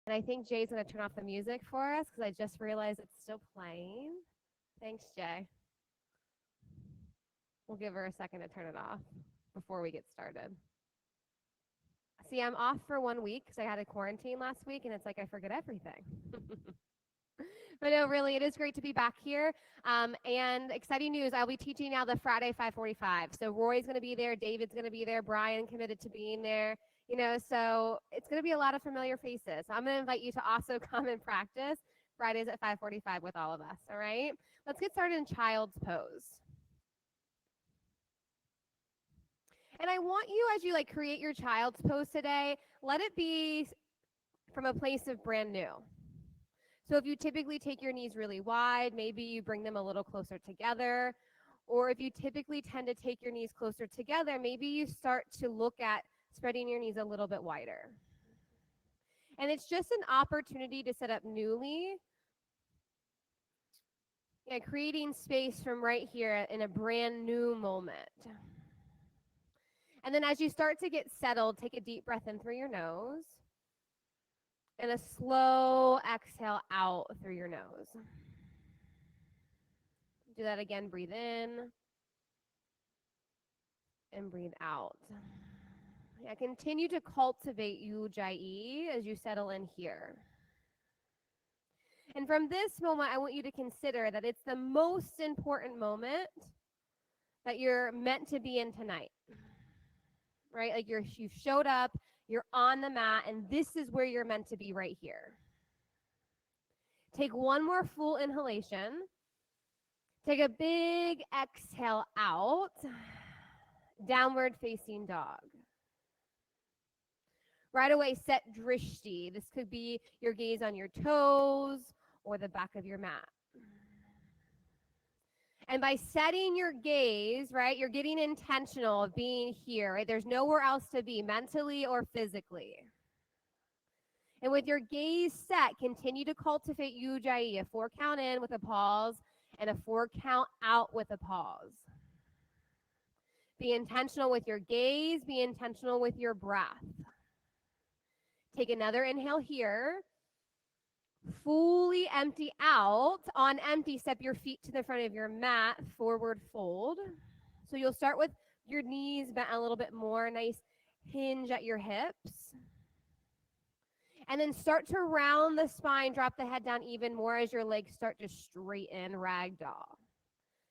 And I think Jay's going to turn off the music for us because I just realized it's still playing. Thanks, Jay. We'll give her a second to turn it off before we get started. See, I'm off for 1 week because I had a quarantine last week, and it's like I forget everything. But no, really, it is great to be back here. And exciting news, I'll be teaching now the Friday 545. So Roy's going to be there, David's going to be there, Brian committed to being there. So it's going to be a lot of familiar faces. I'm going to invite you to also come and practice Fridays at 545 with all of us, all right? Let's get started in child's pose. And I want you, as you create your child's pose today, let it be from a place of brand new. So if you typically take your knees really wide, maybe you bring them a little closer together. Or if you typically tend to take your knees closer together, maybe you start to look at spreading your knees a little bit wider. And it's just an opportunity to set up newly, creating space from right here in a brand new moment. And then as you start to get settled, take a deep breath in through your nose and a slow exhale out through your nose. Do that again. Breathe in and breathe out. Yeah, continue to cultivate Ujjayi as you settle in here. And from this moment, I want you to consider that it's the most important moment that you're meant to be in tonight. Right? Like you've showed up, you're on the mat, and this is where you're meant to be right here. Take one more full inhalation. Take a big exhale out. Downward facing dog. Right away, set drishti. This could be your gaze on your toes or the back of your mat. And by setting your gaze, right, you're getting intentional of being here, right? There's nowhere else to be, mentally or physically. And with your gaze set, continue to cultivate Ujjayi, a 4 count in with a pause and a 4 count out with a pause. Be intentional with your gaze, be intentional with your breath. Take another inhale here. Fully empty out. On empty, step your feet to the front of your mat, forward fold. So you'll start with your knees bent a little bit more, nice hinge at your hips. And then start to round the spine, drop the head down even more as your legs start to straighten, ragdoll.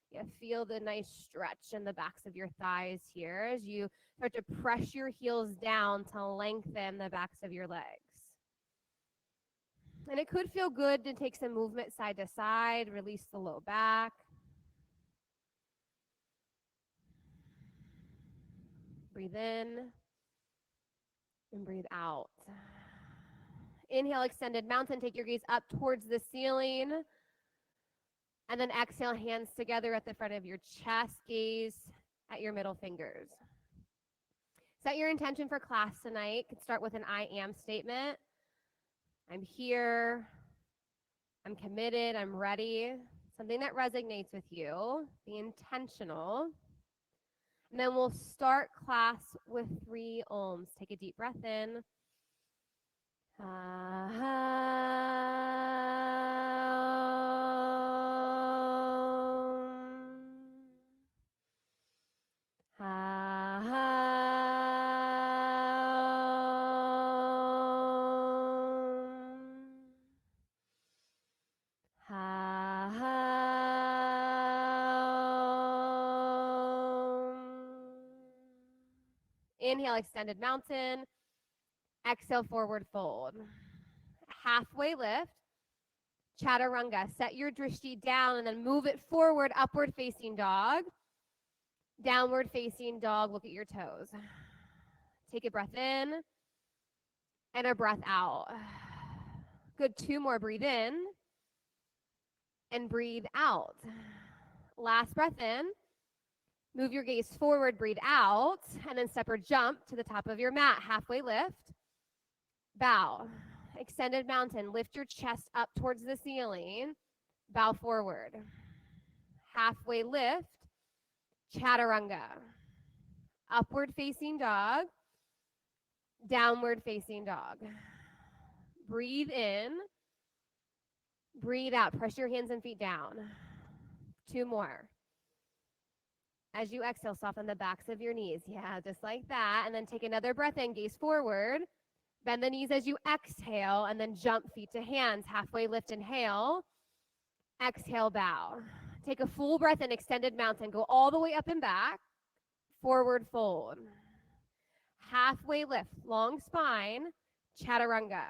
Yeah, feel the nice stretch in the backs of your thighs here as you start to press your heels down to lengthen the backs of your legs. And it could feel good to take some movement side to side, release the low back. Breathe in and breathe out. Inhale, extended mountain. Take your gaze up towards the ceiling. And then exhale, hands together at the front of your chest, gaze at your middle fingers. Set your intention for class tonight. You can start with an I am statement. I'm here. I'm committed. I'm ready. Something that resonates with you. Be intentional. And then we'll start class with 3 ohms. Take a deep breath in. Inhale, extended mountain. Exhale, forward fold. Halfway lift. Chaturanga. Set your drishti down and then move it forward, upward facing dog. Downward facing dog. Look at your toes. Take a breath in and a breath out. Good. 2 more. Breathe in and breathe out. Last breath in. Move your gaze forward, breathe out, and then step or jump to the top of your mat. Halfway lift. Bow. Extended mountain. Lift your chest up towards the ceiling. Bow forward. Halfway lift. Chaturanga. Upward facing dog. Downward facing dog. Breathe in. Breathe out. Press your hands and feet down. 2 more. As you exhale, soften the backs of your knees. Yeah, just like that. And then take another breath in, gaze forward. Bend the knees as you exhale, and then jump feet to hands. Halfway lift, inhale. Exhale, bow. Take a full breath in, extended mountain. Go all the way up and back. Forward fold. Halfway lift, long spine. Chaturanga.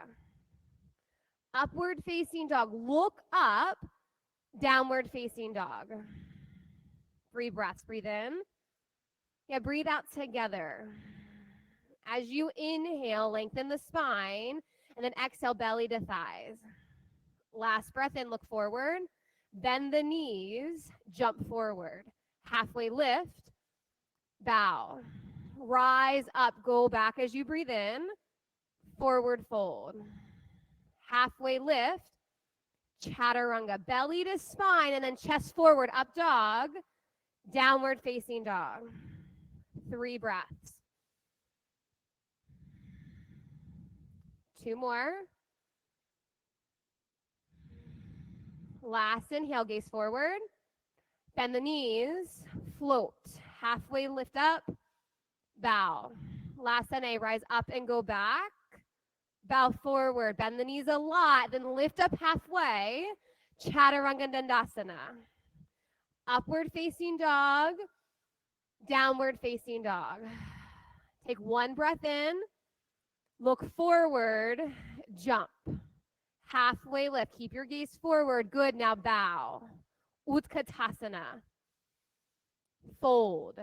Upward facing dog. Look up. Downward facing dog. 3 breaths. Breathe in. Yeah, breathe out together. As you inhale, lengthen the spine, and then exhale, belly to thighs. Last breath in, look forward. Bend the knees, jump forward. Halfway lift, bow. Rise up, go back as you breathe in. Forward fold. Halfway lift, chaturanga. Belly to spine, and then chest forward, up dog. Downward facing dog. 3 breaths. 2 more. Last inhale, gaze forward. Bend the knees, float. Halfway lift up, bow. Last NA, rise up and go back. Bow forward, bend the knees a lot, then lift up halfway. Chaturanga Dandasana. Upward facing dog, downward facing dog. Take 1 breath in, look forward, jump. Halfway lift, keep your gaze forward. Good, now bow. Utkatasana. Fold.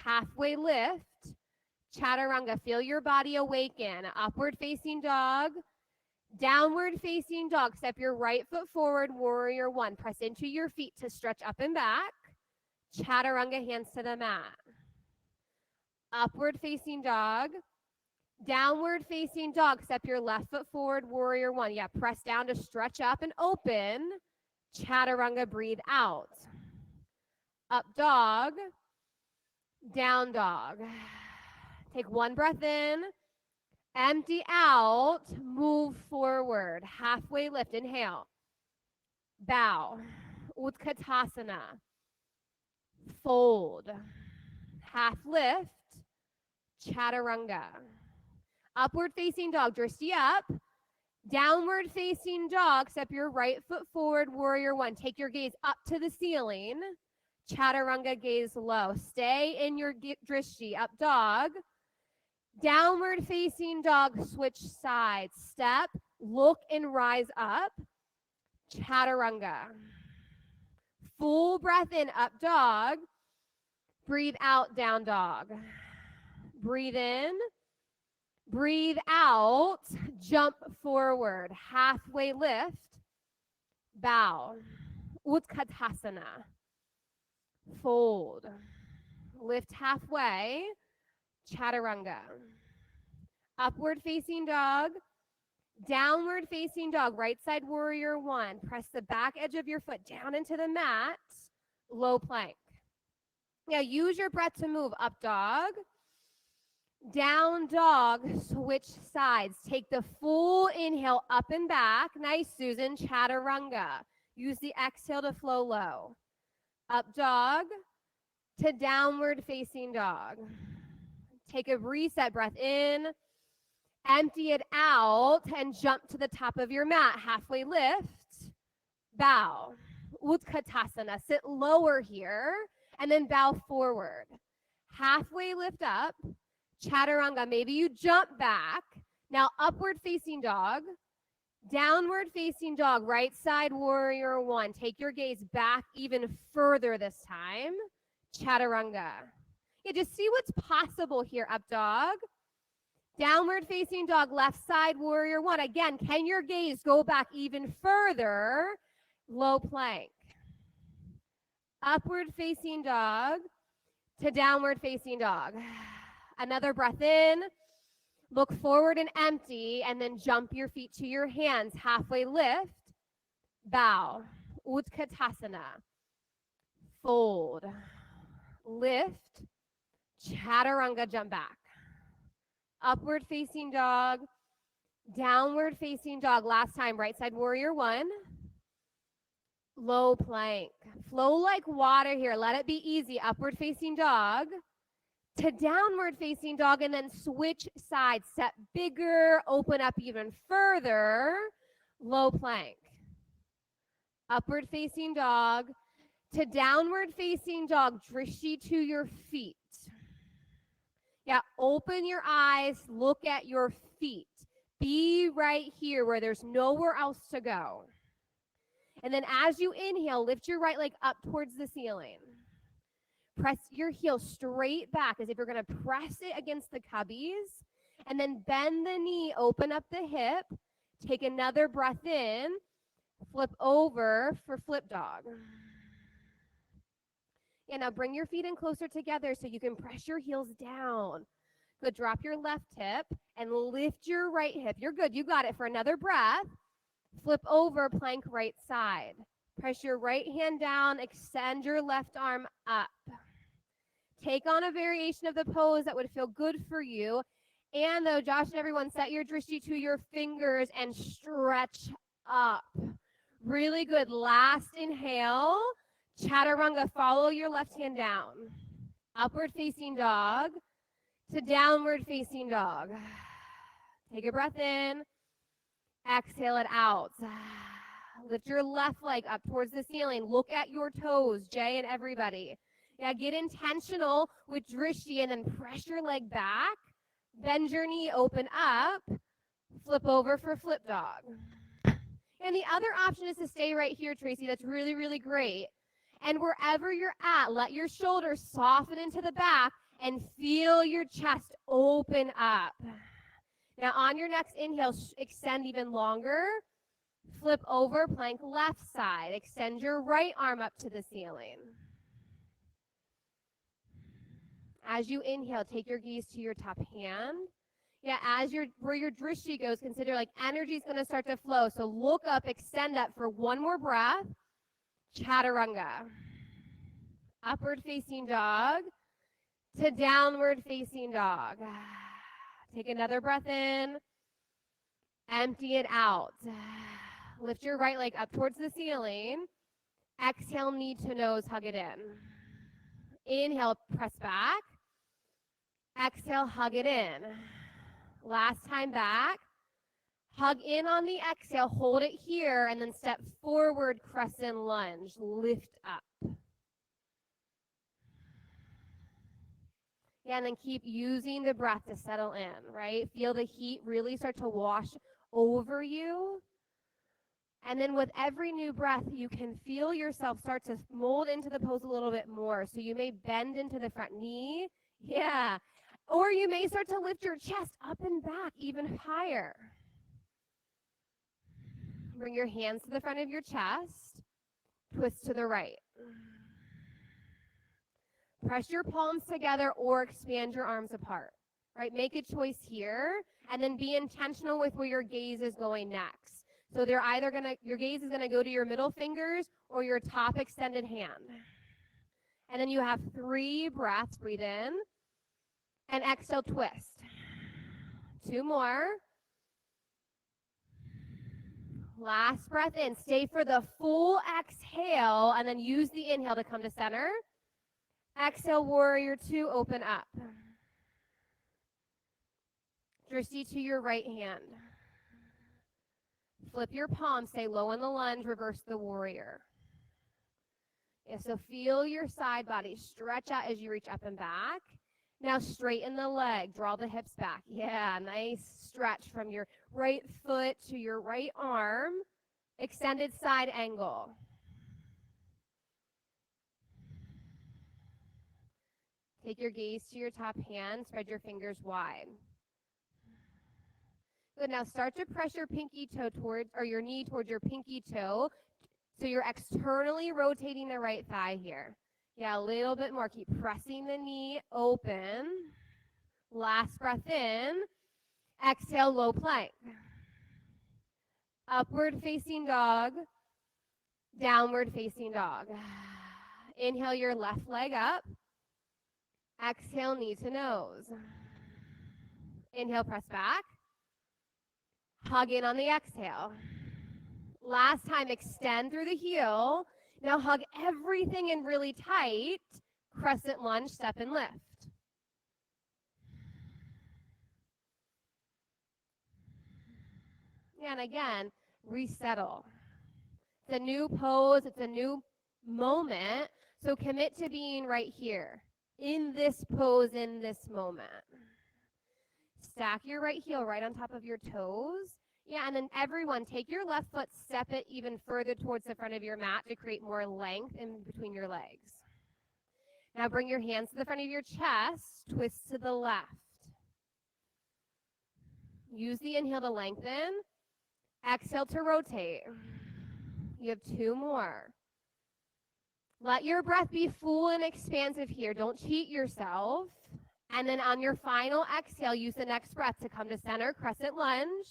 Halfway lift, chaturanga. Feel your body awaken. Upward facing dog, downward facing dog. Step your right foot forward, warrior 1. Press into your feet to stretch up and back. Chaturanga, hands to the mat. Upward facing dog, downward facing dog. Step your left foot forward, warrior 1. Yeah, press down to stretch up and open. Chaturanga, breathe out. Up dog, down dog. Take 1 breath in, empty out, move forward. Halfway lift, inhale. Bow, Utkatasana. Fold. Half lift, chaturanga. Upward facing dog, drishti up. Downward facing dog, step your right foot forward, warrior 1. Take your gaze up to the ceiling. Chaturanga, gaze low. Stay in your drishti, up dog. Downward facing dog, switch sides. Step, look and rise up. Chaturanga. Full breath in, up dog. Breathe out, down dog. Breathe in. Breathe out, jump forward, halfway lift, bow, Utkatasana, fold, lift halfway, chaturanga, upward facing dog, downward facing dog, right side warrior 1. Press the back edge of your foot down into the mat, low plank. Now use your breath to move up dog. Down dog, switch sides. Take the full inhale up and back. Nice, Susan. Chaturanga. Use the exhale to flow low. Up dog to downward facing dog. Take a reset breath in. Empty it out and jump to the top of your mat. Halfway lift. Bow. Utkatasana. Sit lower here and then bow forward. Halfway lift up. Chaturanga, maybe you jump back. Now upward facing dog, downward facing dog, right side warrior 1. Take your gaze back even further this time. Chaturanga. Yeah, just see what's possible here, up dog. Downward facing dog, left side warrior 1. Again, can your gaze go back even further? Low plank. Upward facing dog to downward facing dog. Another breath in, look forward and empty, and then jump your feet to your hands. Halfway lift, bow, Utkatasana, fold, lift, chaturanga, jump back. Upward facing dog, Downward facing dog. Last time, right side warrior one. Low plank. Flow like water here. Let it be easy. Upward facing dog to downward facing dog, and then switch sides. Set bigger, open up even further. Low plank. Upward facing dog to downward facing dog. Drishti to your feet. Yeah, open your eyes, look at your feet. Be right here where there's nowhere else to go. And then as you inhale, lift your right leg up towards the ceiling. Press your heel straight back as if you're going to press it against the cubbies. And then bend the knee, open up the hip. Take another breath in. Flip over for flip dog. Yeah, now bring your feet in closer together so you can press your heels down. Good. Drop your left hip and lift your right hip. You're good. You got it. For another breath, flip over, plank right side. Press your right hand down. Extend your left arm up. Take on a variation of the pose that would feel good for you. And though, Josh and everyone, set your drishti to your fingers and stretch up. Really good. Last inhale. Chaturanga. Follow your left hand down. Upward facing dog to downward facing dog. Take a breath in. Exhale it out. Lift your left leg up towards the ceiling. Look at your toes, Jay and everybody. Yeah, get intentional with drishti and then press your leg back. Bend your knee, open up. Flip over for flip dog. And the other option is to stay right here, Tracy. That's really, really great. And wherever you're at, let your shoulders soften into the back and feel your chest open up. Now on your next inhale, extend even longer. Flip over, plank left side. Extend your right arm up to the ceiling. As you inhale, take your gaze to your top hand. Yeah, where your drishti goes, consider like energy is going to start to flow. So look up, extend up for one more breath. Chaturanga. Upward facing dog to downward facing dog. Take another breath in. Empty it out. Lift your right leg up towards the ceiling. Exhale, knee to nose, hug it in. Inhale, press back. Exhale, hug it in. Last time back. Hug in on the exhale, hold it here, and then step forward, crescent lunge. Lift up. Yeah, and then keep using the breath to settle in, right? Feel the heat really start to wash over you. And then with every new breath, you can feel yourself start to mold into the pose a little bit more. So you may bend into the front knee. Yeah. Or you may start to lift your chest up and back even higher. Bring your hands to the front of your chest. Twist to the right. Press your palms together or expand your arms apart. Right? Make a choice here and then be intentional with where your gaze is going next. So they're either your gaze is gonna go to your middle fingers or your top extended hand. And then you have 3 breaths. Breathe in and exhale, twist. 2 more. Last breath in. Stay for the full exhale and then use the inhale to come to center. Exhale, warrior 2, open up. Drishti to your right hand. Flip your palm, stay low in the lunge, reverse the warrior. Yeah, so feel your side body stretch out as you reach up and back. Now straighten the leg, draw the hips back. Yeah, nice stretch from your right foot to your right arm. Extended side angle. Take your gaze to your top hand, spread your fingers wide. Good, now start to press your pinky toe towards, or your knee towards your pinky toe. So you're externally rotating the right thigh here. Yeah, a little bit more. Keep pressing the knee open. Last breath in. Exhale, low plank. Upward facing dog. Downward facing dog. Inhale your left leg up. Exhale, knee to nose. Inhale, press back. Hug in on the exhale. Last time, extend through the heel. Now hug everything in really tight. Crescent lunge, step and lift. And again, resettle. It's a new pose, it's a new moment. So commit to being right here, in this pose, in this moment. Stack your right heel right on top of your toes. Yeah, and then everyone, take your left foot, step it even further towards the front of your mat to create more length in between your legs. Now bring your hands to the front of your chest, twist to the left. Use the inhale to lengthen. Exhale to rotate. You have 2 more. Let your breath be full and expansive here. Don't cheat yourself. And then on your final exhale, use the next breath to come to center, crescent lunge,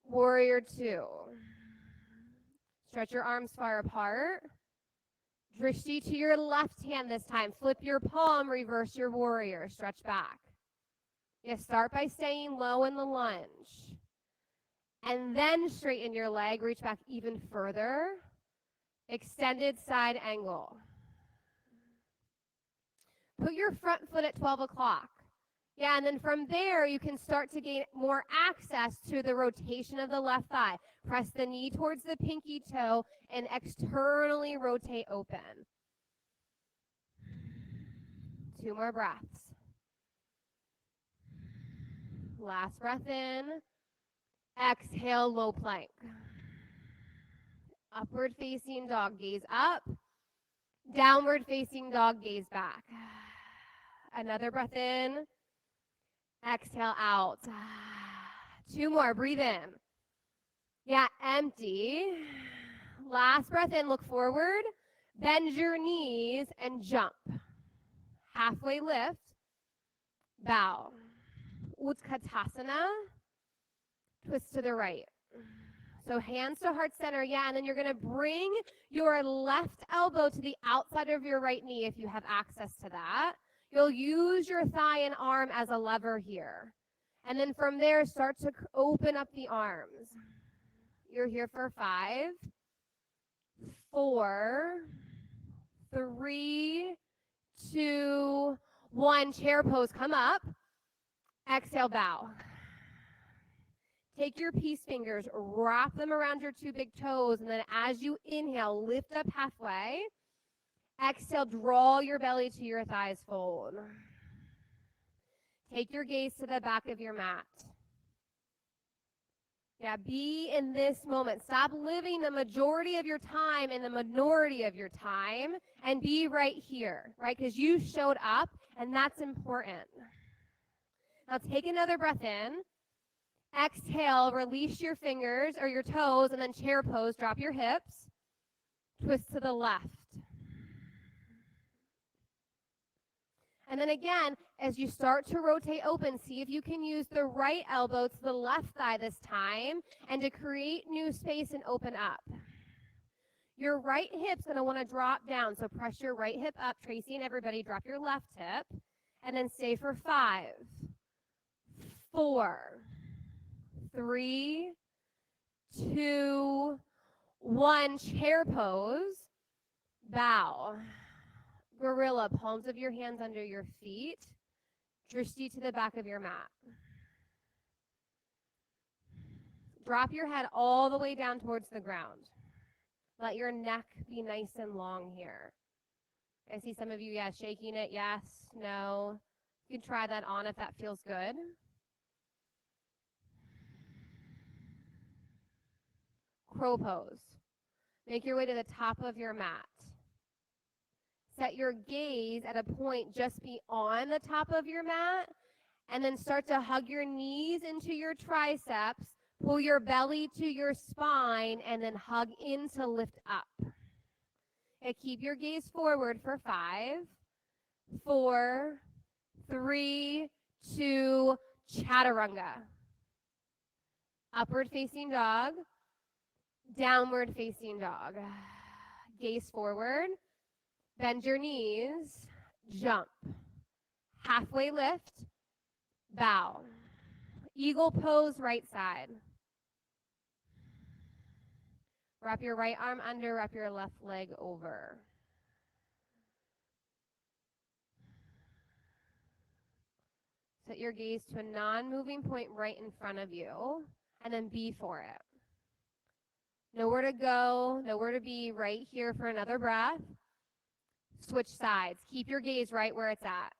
warrior 2. Stretch your arms far apart. Drishti to your left hand this time. Flip your palm, reverse your warrior. Stretch back. You start by staying low in the lunge. And then straighten your leg, reach back even further. Extended side angle. Put your front foot at 12 o'clock. Yeah, and then from there, you can start to gain more access to the rotation of the left thigh. Press the knee towards the pinky toe and externally rotate open. 2 more breaths. Last breath in. Exhale, low plank. Upward facing dog, gaze up. Downward facing dog, gaze back. Another breath in. Exhale out. 2 more, breathe in. Yeah, empty. Last breath in, look forward. Bend your knees and jump. Halfway lift. Bow. Utkatasana. Twist to the right. So hands to heart center, yeah, and then you're going to bring your left elbow to the outside of your right knee if you have access to that. You'll use your thigh and arm as a lever here. And then from there, start to open up the arms. You're here for 5, 4, 3, 2, 1. Chair pose, come up. Exhale, bow. Take your peace fingers, wrap them around your 2 big toes, and then as you inhale, lift up halfway. Exhale, draw your belly to your thighs, fold. Take your gaze to the back of your mat. Yeah, be in this moment. Stop living the majority of your time in the minority of your time and be right here, right? Because you showed up, and that's important. Now take another breath in. Exhale, release your fingers or your toes, and then chair pose. Drop your hips. Twist to the left. And then again, as you start to rotate open, see if you can use the right elbow to the left thigh this time and to create new space and open up. Your right hip's going to want to drop down, so press your right hip up. Tracy and everybody, drop your left hip, and then stay for 5, 4, 3, 2, 1. Chair pose. Bow. Gorilla, palms of your hands under your feet. Drishti to the back of your mat. Drop your head all the way down towards the ground. Let your neck be nice and long here. I see some of you, yeah, shaking it. Yes, no. You can try that on if that feels good. Crow pose. Make your way to the top of your mat. Set your gaze at a point just beyond the top of your mat, and then start to hug your knees into your triceps, pull your belly to your spine, and then hug in to lift up. And keep your gaze forward for 5, 4, 3, 2, chaturanga. Upward facing dog, downward facing dog. Gaze forward. Bend your knees, jump. Halfway lift, bow. Eagle pose, right side. Wrap your right arm under, wrap your left leg over. Set your gaze to a non-moving point right in front of you, and then be for it. Nowhere to go, nowhere to be, right here for another breath. Switch sides. Keep your gaze right where it's at.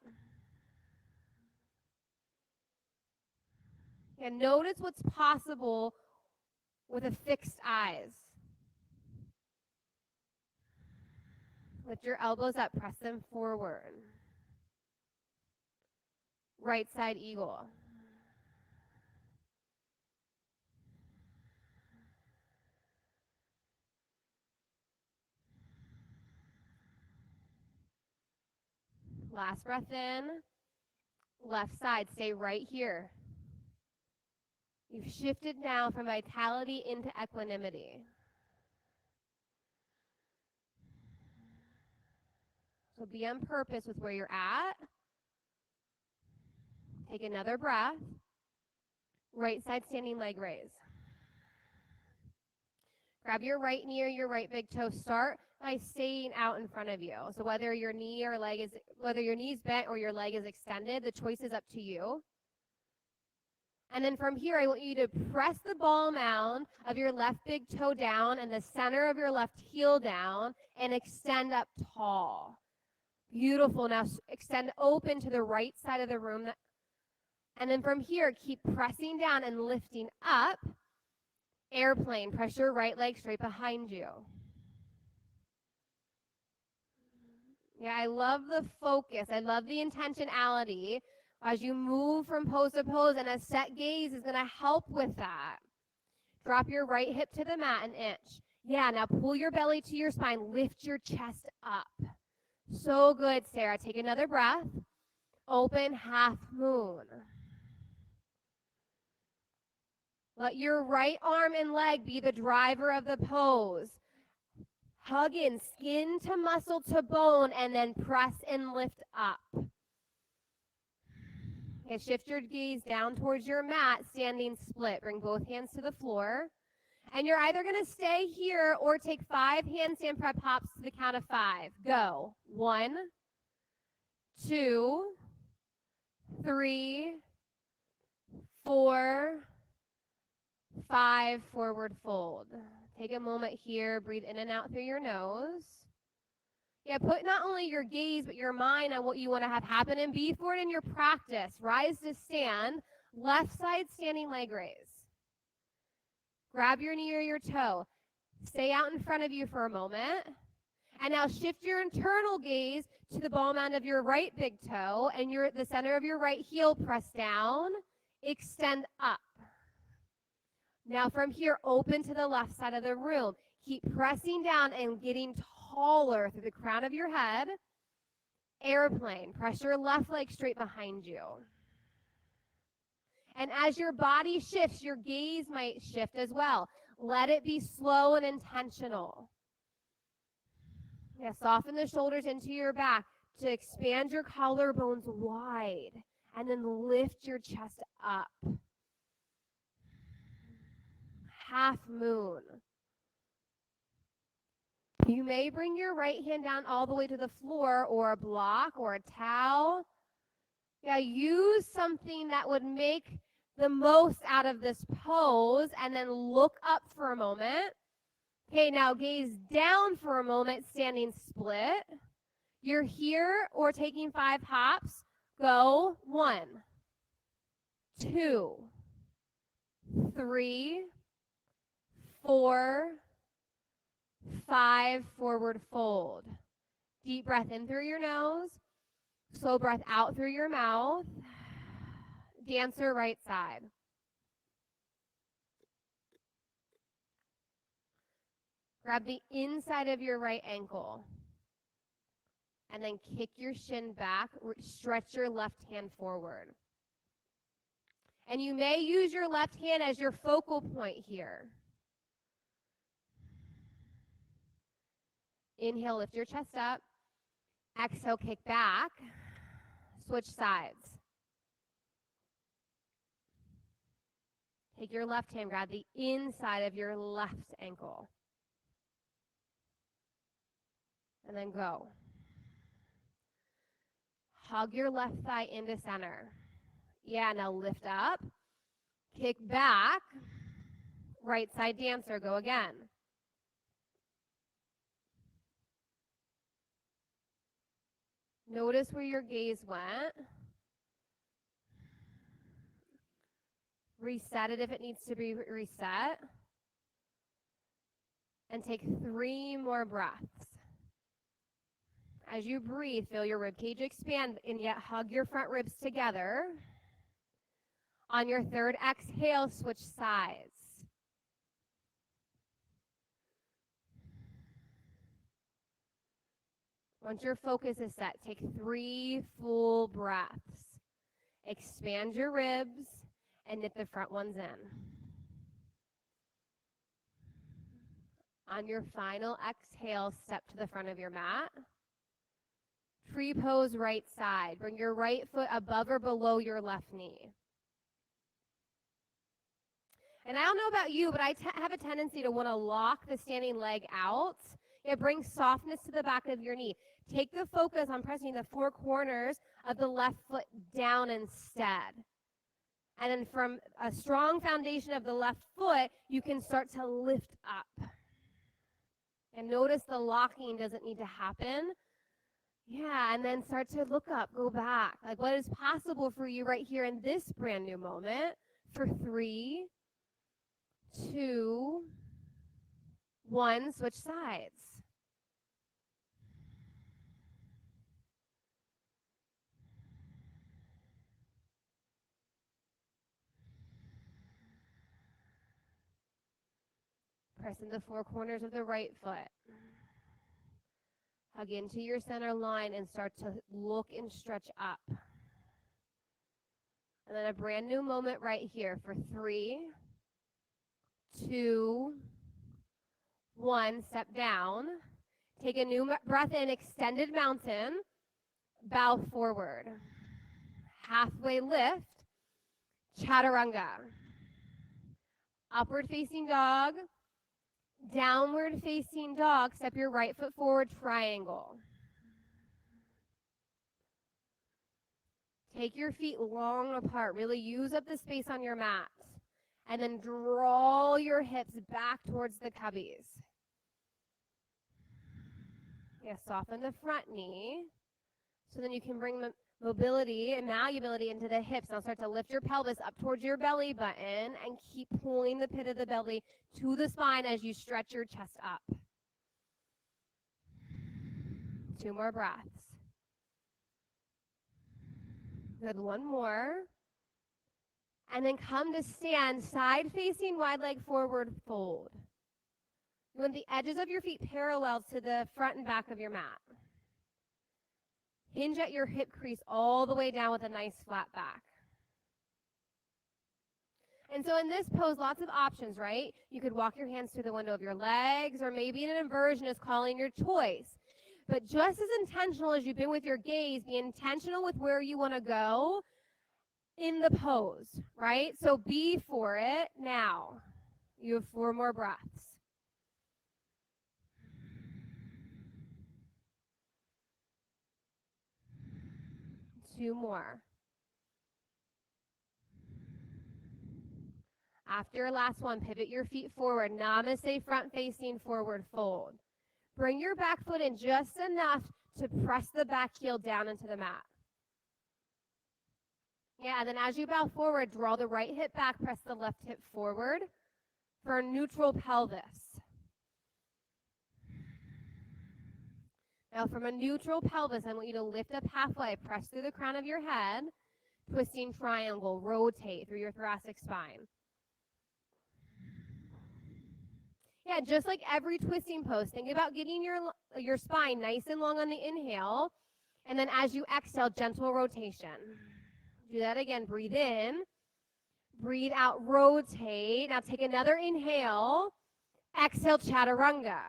And notice what's possible with a fixed eyes. Lift your elbows up, press them forward. Right side eagle. Last breath in. Left side, stay right here. You've shifted now from vitality into equanimity. So be on purpose with where you're at. Take another breath. Right side standing leg raise. Grab your right knee or your right big toe. Start by staying out in front of you. So whether your knee or leg is, whether your knee's bent or your leg is extended, the choice is up to you. And then from here, I want you to press the ball mound of your left big toe down and the center of your left heel down and extend up tall. Beautiful. Now extend open to the right side of the room. And then from here, keep pressing down and lifting up. Airplane. Press your right leg straight behind you. Yeah, I love the focus. I love the intentionality as you move from pose to pose, and a set gaze is going to help with that. Drop your right hip to the mat an inch. Yeah, now pull your belly to your spine. Lift your chest up. So good, Sarah. Take another breath. Open half moon. Let your right arm and leg be the driver of the pose. Hug in, skin to muscle to bone, and then press and lift up. Okay, shift your gaze down towards your mat, standing split. Bring both hands to the floor. And you're either going to stay here or take 5 handstand prep hops to the count of 5. Go. 1, 2, 3, 4, 5, forward fold. Take a moment here, breathe in and out through your nose. Yeah, put not only your gaze, but your mind on what you want to have happen and be for it in your practice. Rise to stand, left side standing leg raise. Grab your knee or your toe. Stay out in front of you for a moment. And now shift your internal gaze to the ball mound of your right big toe and the center of your right heel. Press down, extend up. Now from here, open to the left side of the room. Keep pressing down and getting taller through the crown of your head. Airplane. Press your left leg straight behind you. And as your body shifts, your gaze might shift as well. Let it be slow and intentional. Yeah, soften the shoulders into your back to expand your collarbones wide. And then lift your chest up. Half moon. You may bring your right hand down all the way to the floor or a block or a towel. Yeah, use something that would make the most out of this pose and then look up for a moment. Okay, now gaze down for a moment, standing split. You're here or taking 5 hops. Go. 1, 2, 3, 4, 5, forward fold. Deep breath in through your nose. Slow breath out through your mouth. Dancer right side. Grab the inside of your right ankle. And then kick your shin back. Stretch your left hand forward. And you may use your left hand as your focal point here. Inhale, lift your chest up. Exhale, kick back. Switch sides. Take your left hand, grab the inside of your left ankle. And then go. Hug your left thigh into center. Yeah, now lift up. Kick back. Right side dancer, go again. Notice where your gaze went. Reset it if it needs to be reset. And take 3 more breaths. As you breathe, feel your rib cage expand and yet hug your front ribs together. On your third exhale, switch sides. Once your focus is set, take 3 full breaths. Expand your ribs and knit the front ones in. On your final exhale, step to the front of your mat. Tree pose right side. Bring your right foot above or below your left knee. And I don't know about you, but I have a tendency to want to lock the standing leg out. It brings softness to the back of your knee. Take the focus on pressing the 4 corners of the left foot down instead. And then from a strong foundation of the left foot, you can start to lift up. And notice the locking doesn't need to happen. Yeah, and then start to look up, go back. Like what is possible for you right here in this brand new moment for 3, 2, 1, switch sides. Press in the 4 corners of the right foot. Hug into your center line and start to look and stretch up. And then a brand new moment right here for 3, 2, 1, step down. Take a new breath in, extended mountain. Bow forward. Halfway lift, chaturanga. Upward facing dog. Downward facing dog. Step your right foot forward, triangle. Take your feet long apart. Really use up the space on your mat. And then draw your hips back towards the cubbies. Yeah, soften the front knee. So then you can bring the mobility and malleability into the hips. Now start to lift your pelvis up towards your belly button and keep pulling the pit of the belly to the spine as you stretch your chest up. 2 more breaths. Good, 1 more. And then come to stand, side facing, wide leg forward fold. You want the edges of your feet parallel to the front and back of your mat. Hinge at your hip crease all the way down with a nice flat back. And so in this pose, lots of options, right? You could walk your hands through the window of your legs, or maybe an inversion is calling your choice. But just as intentional as you've been with your gaze, be intentional with where you want to go in the pose, right? So be for it now. You have 4 more breaths. 2 more. After your last one, pivot your feet forward. Namaste, front facing, forward fold. Bring your back foot in just enough to press the back heel down into the mat. Yeah, and then as you bow forward, draw the right hip back, press the left hip forward for a neutral pelvis. Now from a neutral pelvis, I want you to lift up halfway, press through the crown of your head, twisting triangle, rotate through your thoracic spine. Yeah, just like every twisting pose, think about getting your spine nice and long on the inhale, and then as you exhale, gentle rotation. Do that again. Breathe in, breathe out, rotate. Now take another inhale, exhale, chaturanga.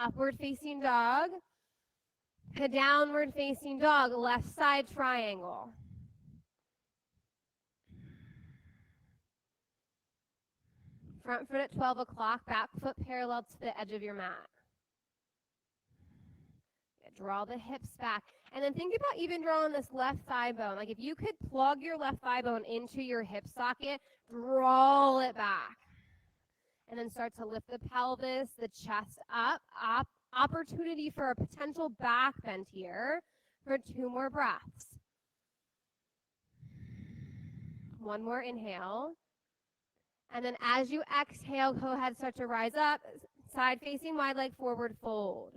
Upward facing dog, to downward facing dog, left side triangle. Front foot at 12 o'clock, back foot parallel to the edge of your mat. Draw the hips back. And then think about even drawing this left thigh bone. Like if you could plug your left thigh bone into your hip socket, draw it back. And then start to lift the pelvis, the chest up. Opportunity for a potential back bend here for 2 more breaths. One more inhale. And then as you exhale, go ahead, start to rise up. Side facing wide leg forward fold.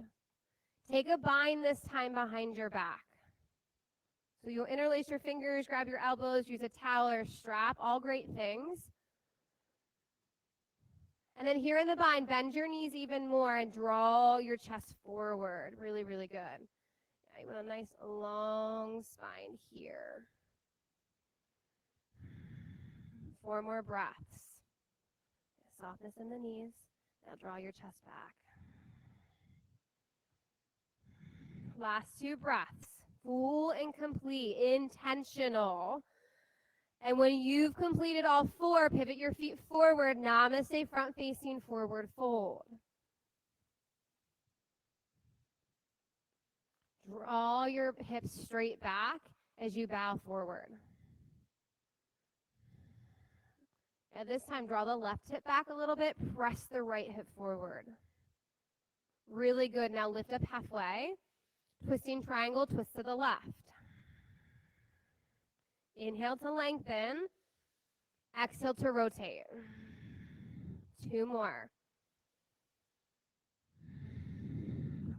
Take a bind this time behind your back. So you'll interlace your fingers, grab your elbows, use a towel or a strap, all great things. And then here in the bind, bend your knees even more and draw your chest forward. Really, really good. Yeah, you want a nice long spine here. 4 more breaths. Softness in the knees. Now draw your chest back. Last 2 breaths. Full and complete, intentional. And when you've completed all 4, pivot your feet forward. Namaste, front facing forward fold. Draw your hips straight back as you bow forward. At this time, draw the left hip back a little bit. Press the right hip forward. Really good. Now lift up halfway. Twisting triangle, twist to the left. Inhale to lengthen. Exhale to rotate. 2 more.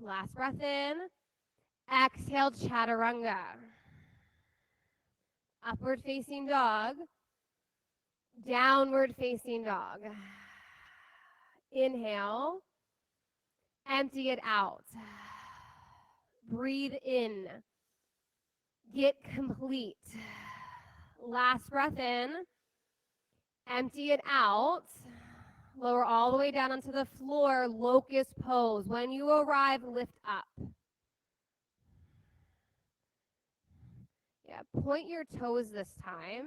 Last breath in. Exhale, chaturanga. Upward facing dog. Downward facing dog. Inhale. Empty it out. Breathe in. Get complete. Last breath in. Empty it out. Lower all the way down onto the floor. Locust pose. When you arrive, lift up. Yeah, point your toes this time.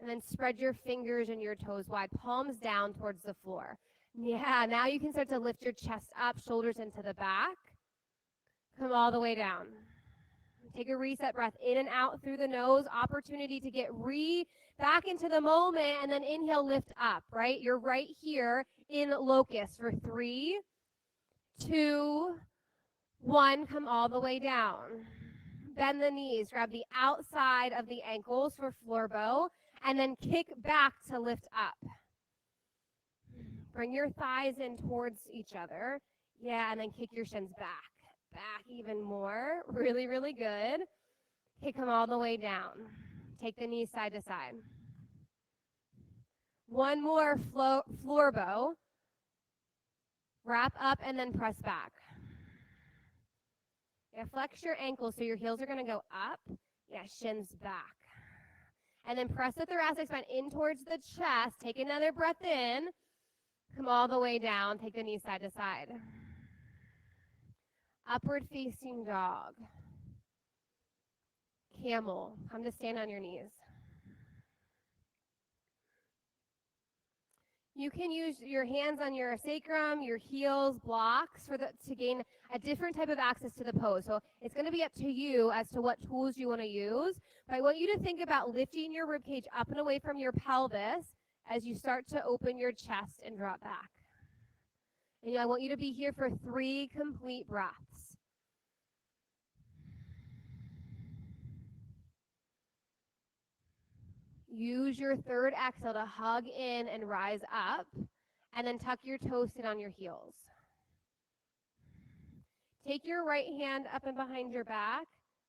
And then spread your fingers and your toes wide. Palms down towards the floor. Yeah, now you can start to lift your chest up, shoulders into the back. Come all the way down. Take a reset breath in and out through the nose. Opportunity to get back into the moment, and then inhale, lift up, right? You're right here in locust for 3, 2, 1. Come all the way down. Bend the knees. Grab the outside of the ankles for floor bow, and then kick back to lift up. Bring your thighs in towards each other. Yeah, and then kick your shins back. Back even more. Really, really good. Kick them all the way down. Take the knees side to side. 1 more floor bow. Wrap up and then press back. Yeah, flex your ankles so your heels are going to go up. Yeah, shins back. And then press the thoracic spine in towards the chest. Take another breath in. Come all the way down. Take the knees side to side. Upward facing dog. Camel. Come to stand on your knees. You can use your hands on your sacrum, your heels, blocks to gain a different type of access to the pose. So it's going to be up to you as to what tools you want to use. But I want you to think about lifting your ribcage up and away from your pelvis as you start to open your chest and drop back. And I want you to be here for 3 complete breaths. Use your third exhale to hug in and rise up, and then tuck your toes, sit on your heels. Take your right hand up and behind your back.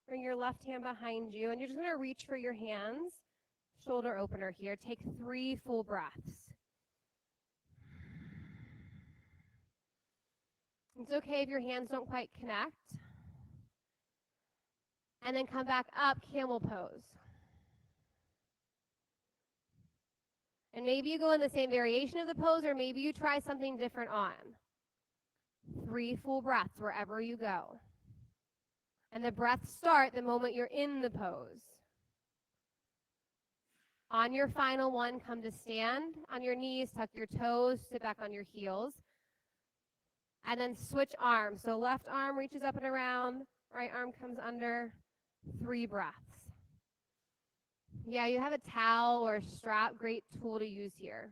Bring your left hand behind you, and you're just going to reach for your hands. Shoulder opener here. Take 3 full breaths. It's okay if your hands don't quite connect. And then come back up, camel pose. And maybe you go in the same variation of the pose, or maybe you try something different on. 3 full breaths wherever you go. And the breaths start the moment you're in the pose. On your final one, come to stand on your knees, tuck your toes, sit back on your heels. And then switch arms. So left arm reaches up and around, right arm comes under. 3 breaths. Yeah, you have a towel or a strap, great tool to use here.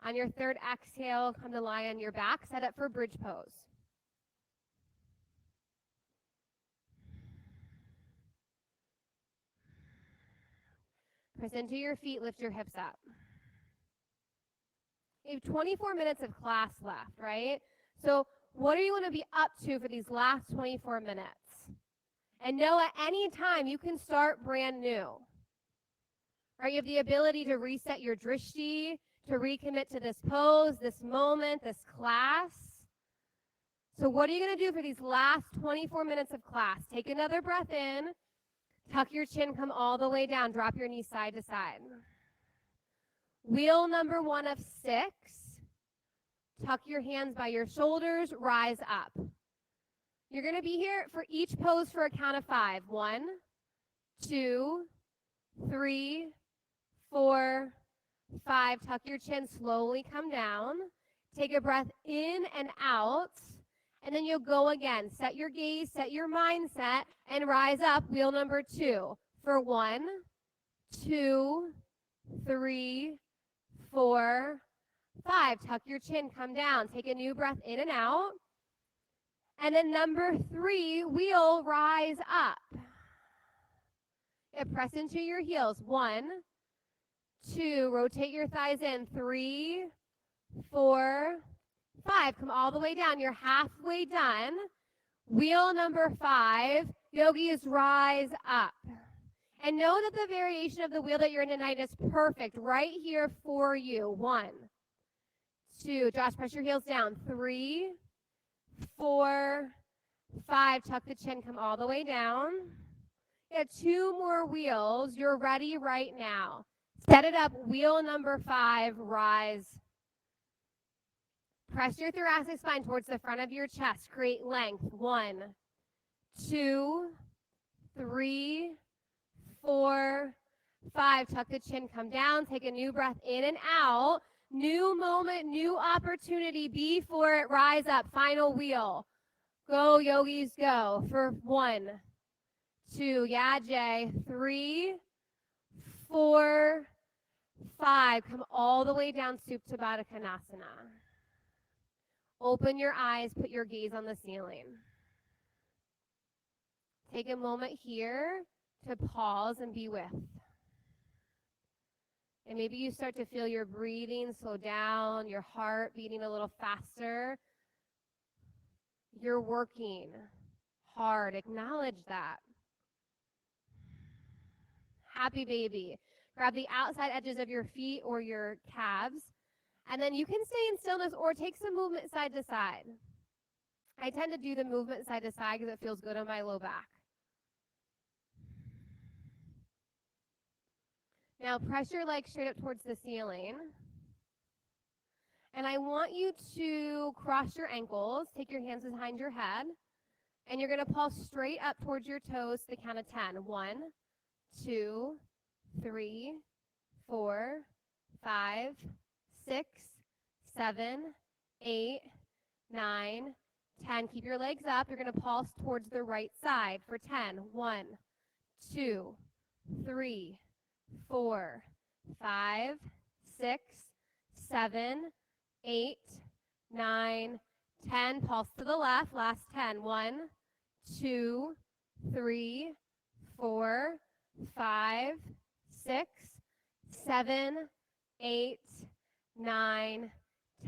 On your third exhale, come to lie on your back, set up for bridge pose. Press into your feet, lift your hips up. You have 24 minutes of class left, right? So what do you want to be up to for these last 24 minutes? And know at any time you can start brand new. Right? You have the ability to reset your drishti, to recommit to this pose, this moment, this class. So what are you going to do for these last 24 minutes of class? Take another breath in, tuck your chin, come all the way down, drop your knees side to side. Wheel number 1 of 6. Tuck your hands by your shoulders, rise up. You're going to be here for each pose for a count of 5. 1, 2, 3, 4, 5. Tuck your chin, slowly come down. Take a breath in and out, and then you'll go again. Set your gaze, set your mindset, and rise up. Wheel number 2 for 1, 2, 3, 4, 5. Tuck your chin, come down. Take a new breath in and out. And then number 3, wheel, rise up. And press into your heels. 1, 2, rotate your thighs in. 3, 4, 5. Come all the way down. You're halfway done. Wheel number 5, yogis, rise up. And know that the variation of the wheel that you're in tonight is perfect right here for you. 1, 2, Josh, press your heels down. 3, 4, 5. Tuck the chin, come all the way down. Yeah, 2 more wheels. You're ready right now. Set it up. Wheel number 5, rise. Press your thoracic spine towards the front of your chest. Create length. 1, 2, 3, 4, 5. Tuck the chin, come down. Take a new breath in and out. New moment, new opportunity. Be for it. Rise up. Final wheel. Go, yogis, go. For 1, 2, yeah, Jay. 3, 4, 5. Come all the way down, Supta Baddha Konasana. Open your eyes, put your gaze on the ceiling. Take a moment here to pause and be with. And maybe you start to feel your breathing slow down, your heart beating a little faster. You're working hard. Acknowledge that. Happy baby. Grab the outside edges of your feet or your calves. And then you can stay in stillness or take some movement side to side. I tend to do the movement side to side because it feels good on my low back. Now press your legs straight up towards the ceiling. And I want you to cross your ankles, take your hands behind your head, and you're going to pulse straight up towards your toes to the count of 10. 1, 2, 3, 4, 5, 6, 7, 8, 9, 10. Keep your legs up. You're going to pulse towards the right side for 10. 1, 2, 3, 4, 5, 6, 7, 8, 9, 10. Pulse to the left. Last 10. 1, 2, 3, 4, 5, 6, 7, 8, 9,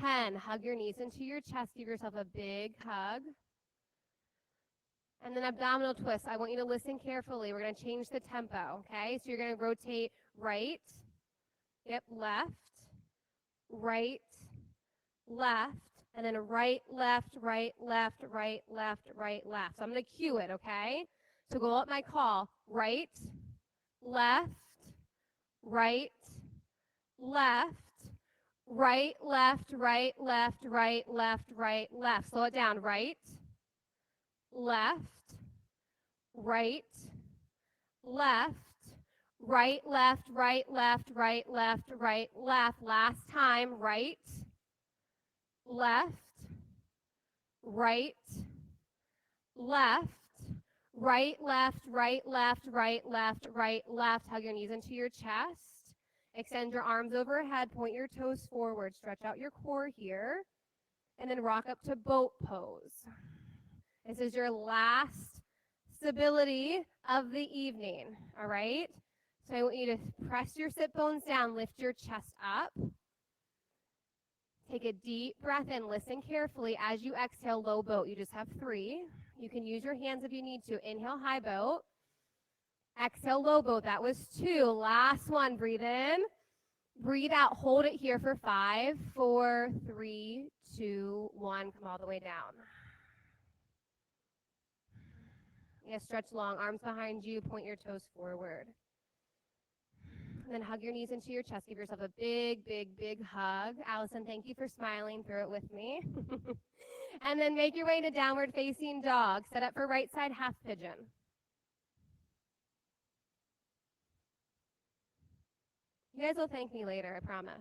10. Hug your knees into your chest. Give yourself a big hug. And then abdominal twist. I want you to listen carefully. We're going to change the tempo, okay? So you're going to rotate right, yep, left, right, left, and then right, left, right, left, right, left, right, left. So I'm going to cue it, okay? So go up my call. Right, left, right, left, right, left, right, left, right, left, right, left. Slow it down. Right, left, right, left, Right, left, right, left, right, left, right, left. Last time, right, left, right, left, right, left, right, left, right, left, right, left. Hug your knees into your chest. Extend your arms overhead, point your toes forward, stretch out your core here, and then rock up to boat pose. This is your last stability of the evening, all right? So I want you to press your sit bones down, lift your chest up. Take a deep breath in, listen carefully. As you exhale, low boat. You just have 3. You can use your hands if you need to. Inhale, high boat. Exhale, low boat. That was 2. Last one, breathe in. Breathe out, hold it here for 5, 4, 3, 2, 1. Come all the way down. Yeah, stretch long, arms behind you, point your toes forward. And then hug your knees into your chest. Give yourself a big, big, big hug. Allison, thank you for smiling through it with me. And then make your way to downward facing dog. Set up for right side half pigeon. You guys will thank me later, I promise.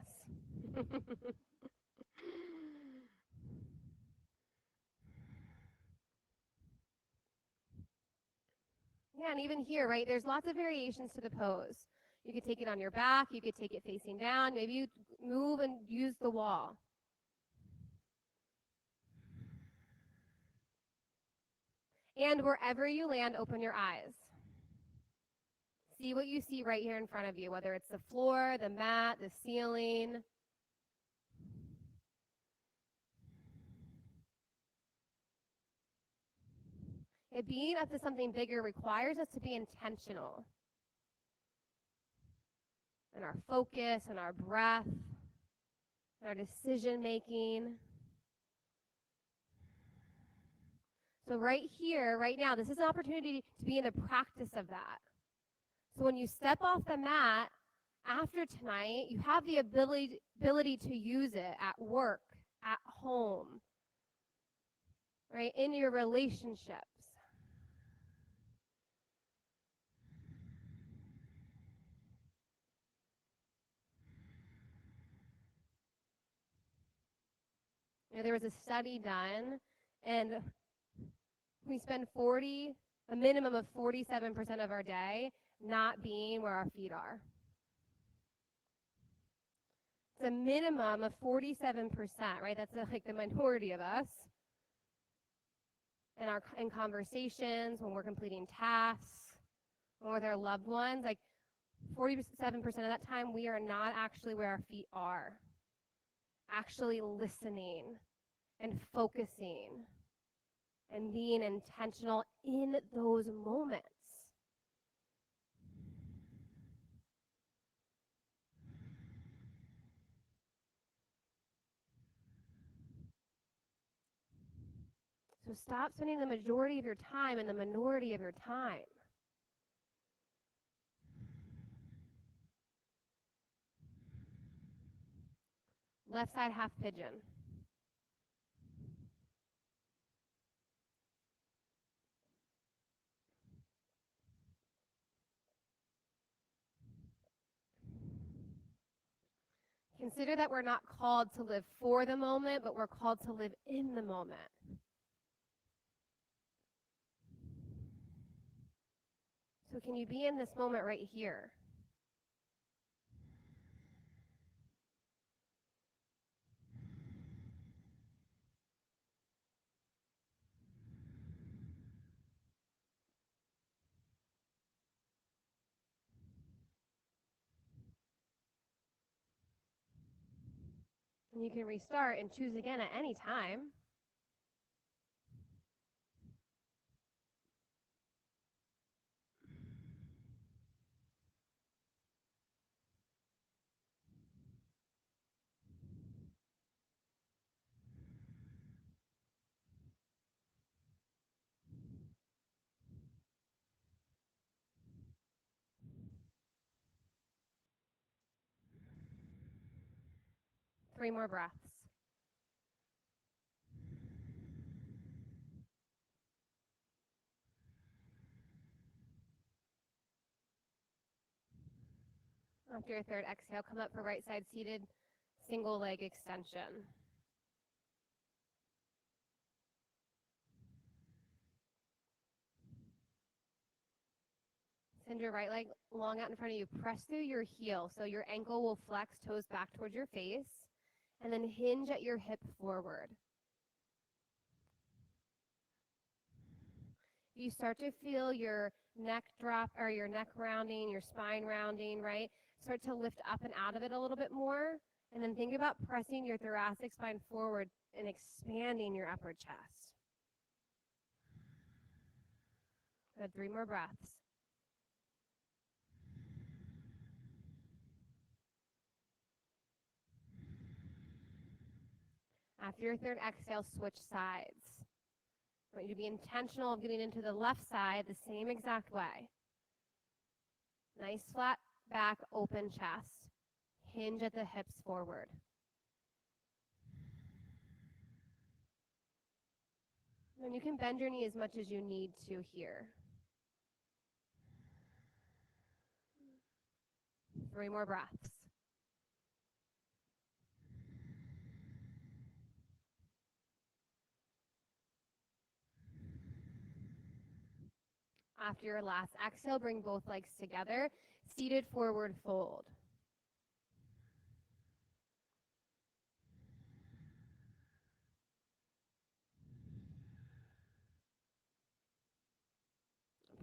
Yeah, and even here, right, there's lots of variations to the pose. You could take it on your back, you could take it facing down, maybe you move and use the wall. And wherever you land, open your eyes. See what you see right here in front of you, whether it's the floor, the mat, the ceiling. It being up to something bigger requires us to be intentional in our focus and our breath, and our decision making. So right here, right now, this is an opportunity to be in the practice of that. So when you step off the mat after tonight, you have the ability to use it at work, at home, right, in your relationships. You know, there was a study done, and we spend a minimum of 47% of our day not being where our feet are. It's a minimum of 47%, right? That's like the minority of us. In conversations, when we're completing tasks, when with our loved ones, like 47% of that time, we are not actually where our feet are, actually listening and focusing and being intentional in those moments. So stop spending the majority of your time in the minority of your time. Left side half pigeon. Consider that we're not called to live for the moment, but we're called to live in the moment. So can you be in this moment right here? And you can restart and choose again at any time. Three more breaths. After your third exhale, come up for right side seated single leg extension. Send your right leg long out in front of you. Press through your heel so your ankle will flex, toes back towards your face, and then hinge at your hip forward. You start to feel your neck drop or your neck rounding, your spine rounding, right? Start to lift up and out of it a little bit more. And then think about pressing your thoracic spine forward and expanding your upper chest. Good, 3 more breaths. After your third exhale, switch sides. I want you to be intentional of getting into the left side the same exact way. Nice flat back, open chest. Hinge at the hips forward. And you can bend your knee as much as you need to here. 3 more breaths. After your last exhale, bring both legs together. Seated forward fold.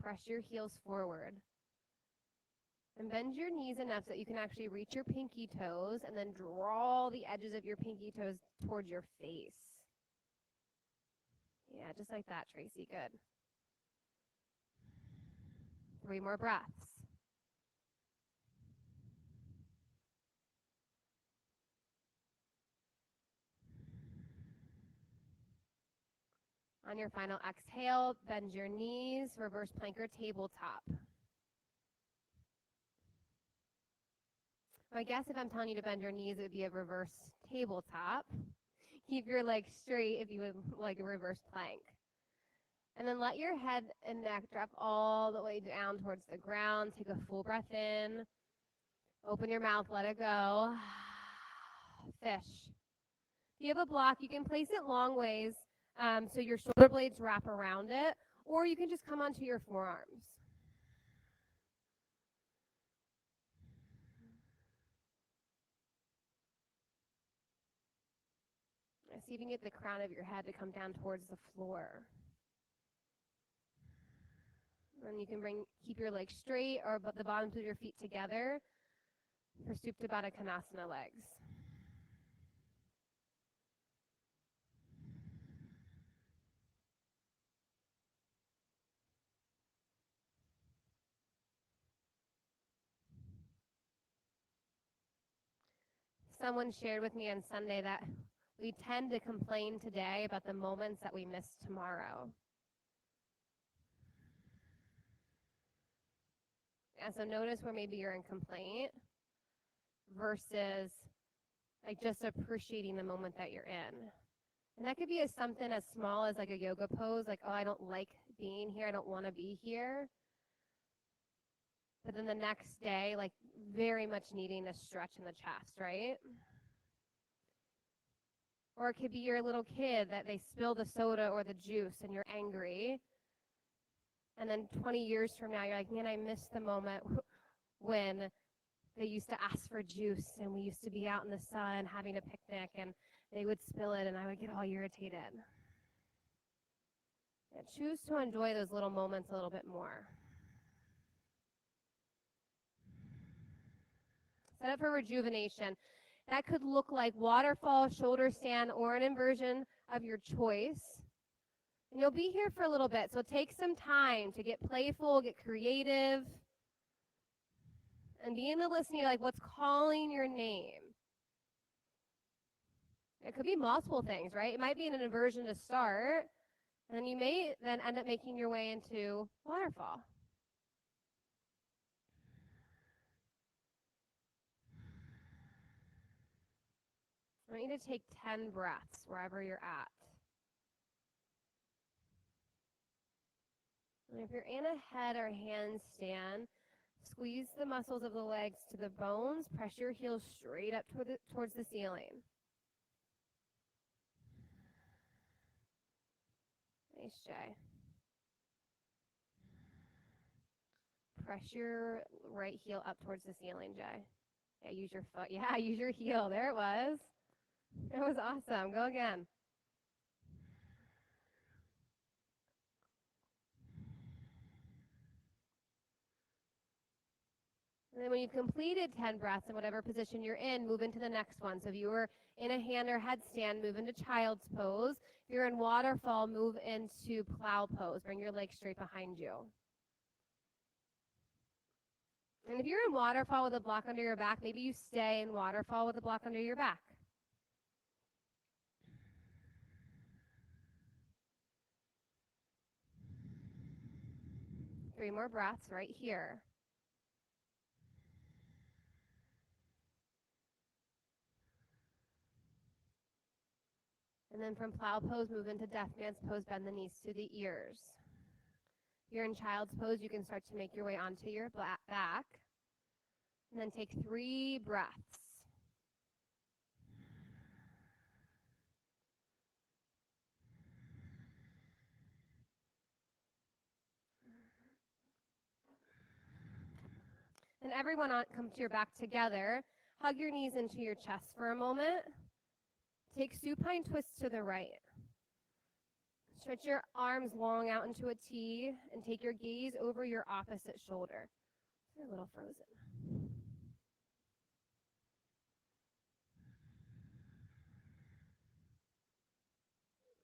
Press your heels forward. And bend your knees enough so that you can actually reach your pinky toes and then draw the edges of your pinky toes towards your face. Yeah, just like that, Tracy. Good. 3 more breaths. On your final exhale, bend your knees, reverse plank or tabletop. I guess if I'm telling you to bend your knees, it would be a reverse tabletop. Keep your legs straight if you would like a reverse plank. And then let your head and neck drop all the way down towards the ground. Take a full breath in. Open your mouth, let it go. Fish. If you have a block, you can place it long ways so your shoulder blades wrap around it, or you can just come onto your forearms. See if you can get the crown of your head to come down towards the floor. And you can keep your legs straight or the bottoms of your feet together for Supta Baddha Konasana legs. Someone shared with me on Sunday that we tend to complain today about the moments that we miss tomorrow. And so notice where maybe you're in complaint versus like just appreciating the moment that you're in. And that could be something as small as like a yoga pose, like, oh, I don't like being here, I don't want to be here. But then the next day, like very much needing a stretch in the chest, right? Or it could be your little kid that they spill the soda or the juice and you're angry. And then 20 years from now, you're like, man, I miss the moment when they used to ask for juice and we used to be out in the sun having a picnic and they would spill it and I would get all irritated. Yeah, choose to enjoy those little moments a little bit more. Set up for rejuvenation. That could look like waterfall, shoulder stand, or an inversion of your choice. And you'll be here for a little bit, so take some time to get playful, get creative, and be in the listening, like what's calling your name. It could be multiple things, right? It might be an inversion to start, and then you may then end up making your way into waterfall. I want you to take 10 breaths wherever you're at. And if you're in a head or handstand, Squeeze the muscles of the legs to the bones. Press your heels straight up towards the ceiling. Nice, Jay. Press your right heel up towards the ceiling, Jay. Yeah, use your foot. Yeah, use your heel. There it was. It was awesome. Go again. And then when you've completed 10 breaths in whatever position you're in, move into the next one. So if you were in a hand or headstand, move into child's pose. If you're in waterfall, move into plow pose. Bring your legs straight behind you. And if you're in waterfall with a block under your back, maybe you stay in waterfall with a block under your back. Three more breaths right here. And then from plow pose, move into death man's pose, bend the knees to the ears. If you're in child's pose, you can start to make your way onto your back. And then take 3 breaths. And everyone come to your back together. Hug your knees into your chest for a moment. Take supine twist to the right. Stretch your arms long out into a T and take your gaze over your opposite shoulder. You're a little frozen.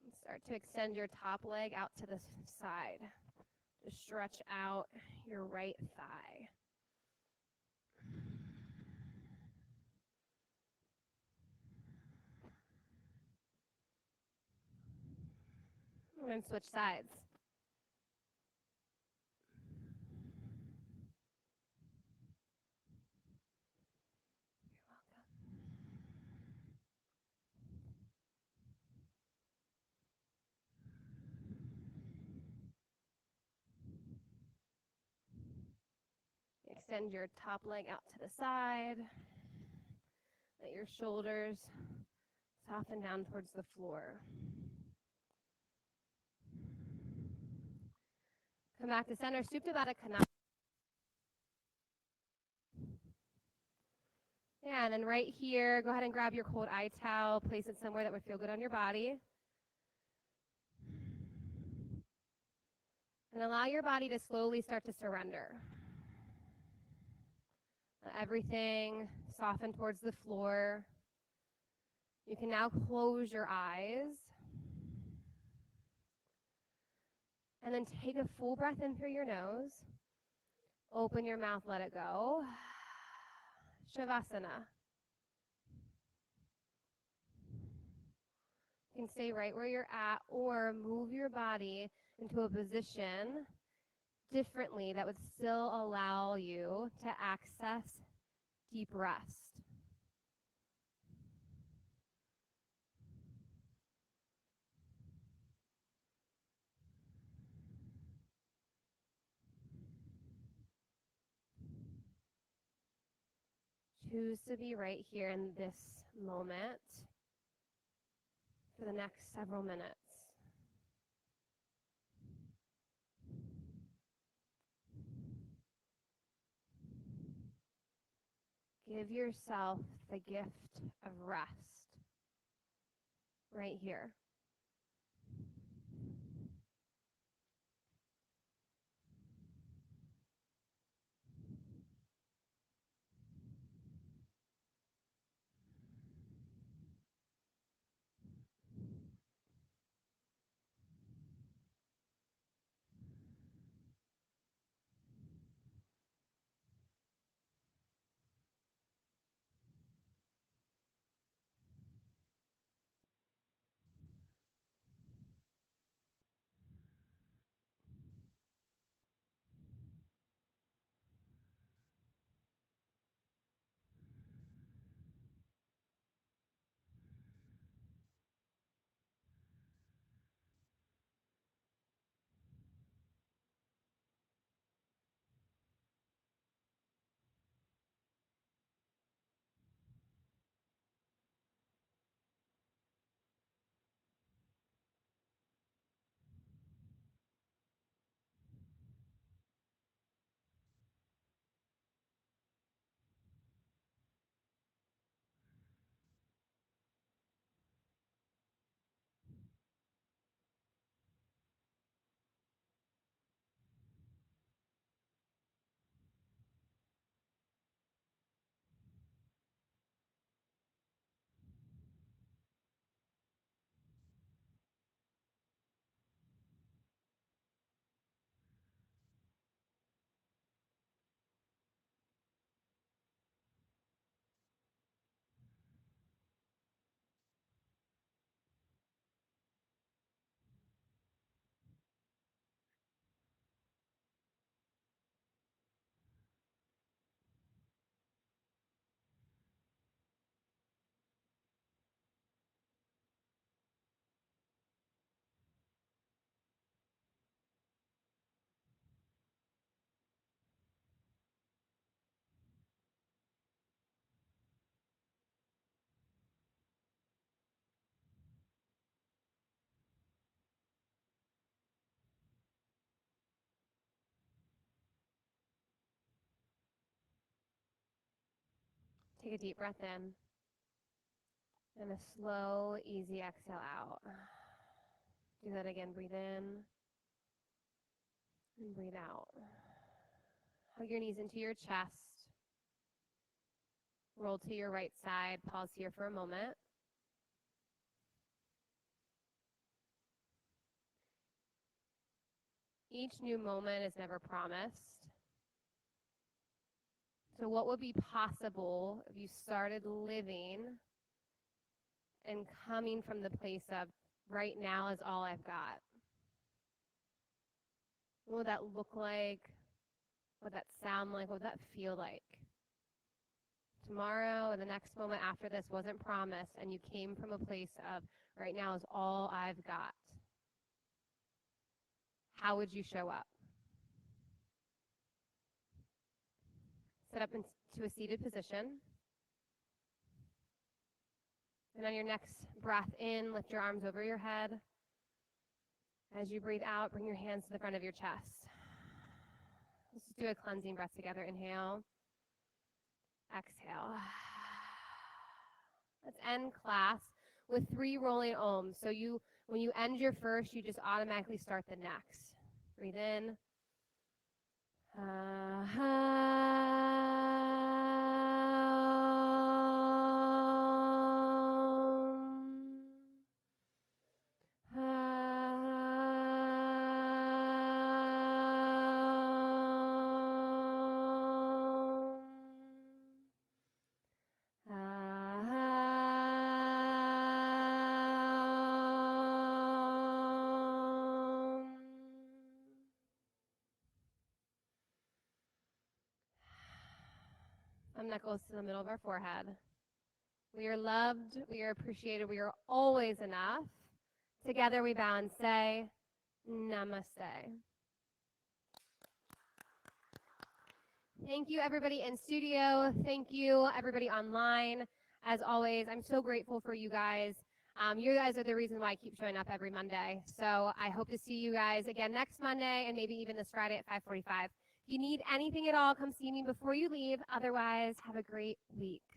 And start to extend your top leg out to the side. Just stretch out your right thigh. We're going to switch sides. Extend your top leg out to the side. Let your shoulders soften down towards the floor. Come back to center, Supta Baddha Konasana. Yeah, and then right here, go ahead and grab your cold eye towel, place it somewhere that would feel good on your body. And allow your body to slowly start to surrender. Let everything soften towards the floor. You can now close your eyes. And then take a full breath in through your nose. Open your mouth, let it go. Shavasana. You can stay right where you're at or move your body into a position differently that would still allow you to access deep rest. Choose to be right here in this moment for the next several minutes. Give yourself the gift of rest right here. Take a deep breath in. And a slow, easy exhale out. Do that again. Breathe in and breathe out. Hug your knees into your chest. Roll to your right side. Pause here for a moment. Each new moment is never promised. So what would be possible if you started living and coming from the place of right now is all I've got? What would that look like? What would that sound like? What would that feel like? Tomorrow or the next moment after this wasn't promised and you came from a place of right now is all I've got. How would you show up? Sit up into a seated position. And on your next breath in, lift your arms over your head. As you breathe out, bring your hands to the front of your chest. Let's just do a cleansing breath together. Inhale. Exhale. Let's end class with 3 rolling ohms. So when you end your first, you just automatically start the next. Breathe in. That goes to the middle of our forehead. We are loved, we are appreciated, we are always enough. Together we bow and say, Namaste. Thank you, everybody in studio. Thank you, everybody online. As always, I'm so grateful for you guys. You guys are the reason why I keep showing up every Monday. So I hope to see you guys again next Monday and maybe even this Friday at 5:45. If you need anything at all, come see me before you leave. Otherwise, have a great week.